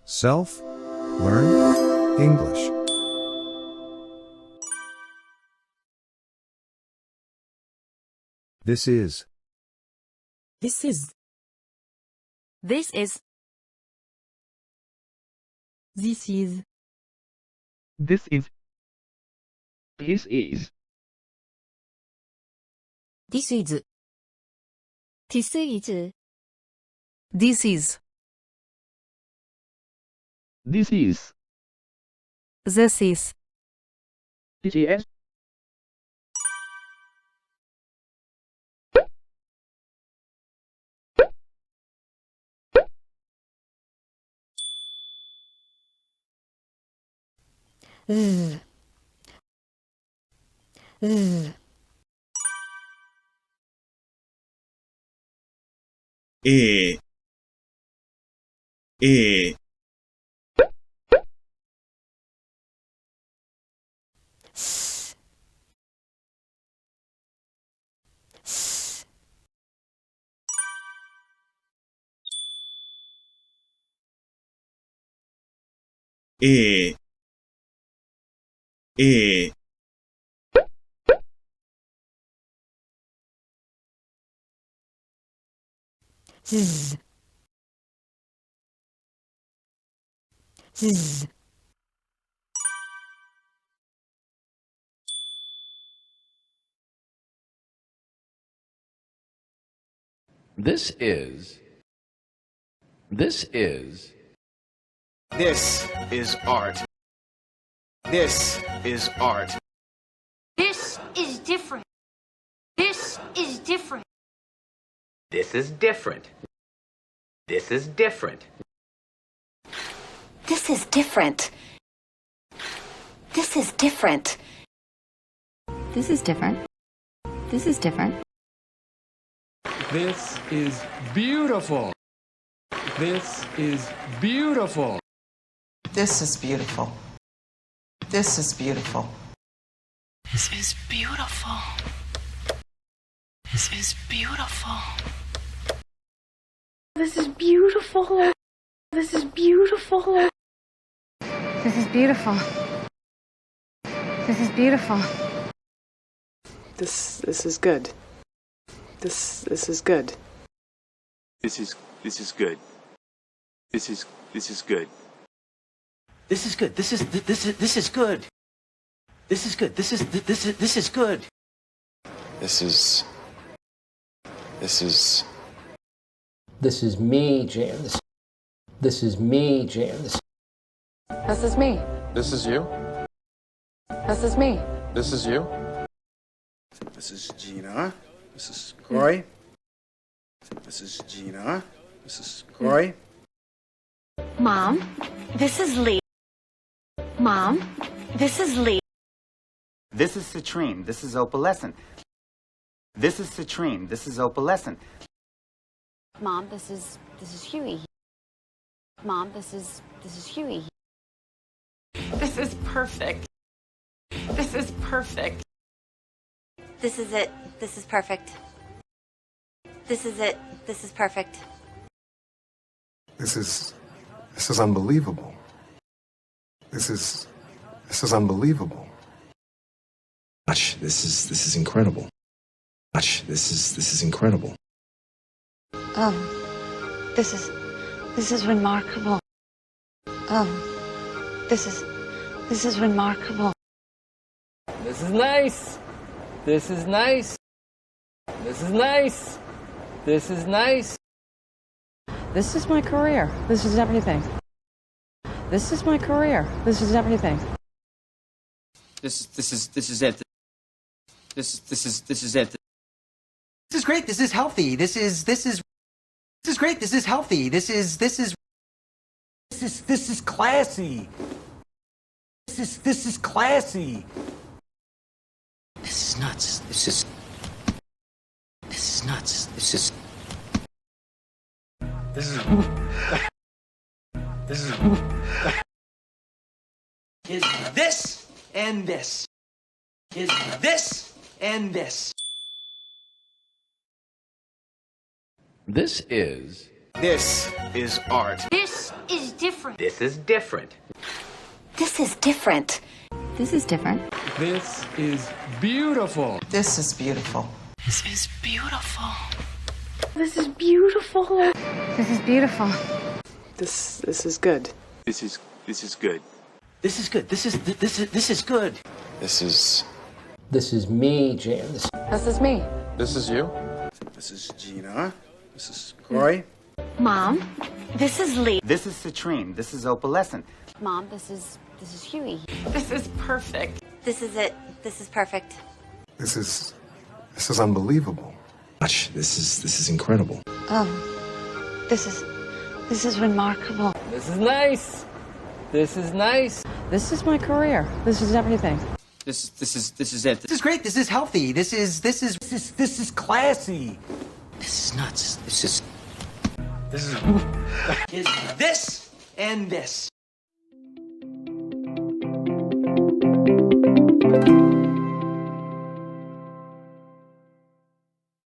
Self. Learn. English. This is. This is. This is. This is. This is. This is. This is. This is. This is. This is. This is. This is. Z. Z. E. E. S. S. E. E. Z. Z. This is. This is. This is art. This is art. This is different. This is different. This is different. This is different. This is different. This is different. This is different. This is different. This is beautiful. This is beautiful. This is beautiful. This is beautiful. This is beautiful. This is beautiful. This is beautiful. This is beautiful. This is beautiful. This is beautiful. This is good. This is good. This is good. This is good. This is good. This is good. This is good. This is good. This is me, James. This is me, James. This is me. This is you. This is me. This is you. This is Gina. This is Corey. This is Gina. This is Corey. Mom, this is Lee. Mom, this is Lee. This is citrine. This is opalescent. This is citrine. This is opalescent. Mom, this is Huey. Mom, this is Huey. This is perfect. This is perfect. This is it. This is perfect. This is it. This is perfect. This is unbelievable. This is unbelievable. Watch, this is incredible. Watch, this is incredible. This is remarkable. This is remarkable. This is nice. This is nice. This is nice. This is nice. This is my career. This is everything. This is my career. This is everything. This is it. This is it. This is great. This is healthy. This is great. This is healthy. This is classy. This is classy. This is nuts. This is nuts. This is is this and this. Is this and this. This is. This is art. This is different. different. This is different. This is different. This is different. This is beautiful. This is beautiful. This is beautiful. This is beautiful. This is beautiful. This is good. This is good. This is good. This is good. This is. This is me, James. This is me. This is you? This is Gina. This is Corey. Mom, this is Lee. This is Citrine. This is Opalescent. Mom, this is Huey. This is perfect. This is it. This is perfect. This is unbelievable. Watch. This is incredible. This is remarkable. This is nice. This is nice. This is my career. This is everything. This is it. This is great. This is healthy. This is classy. This is nuts. This is this and this.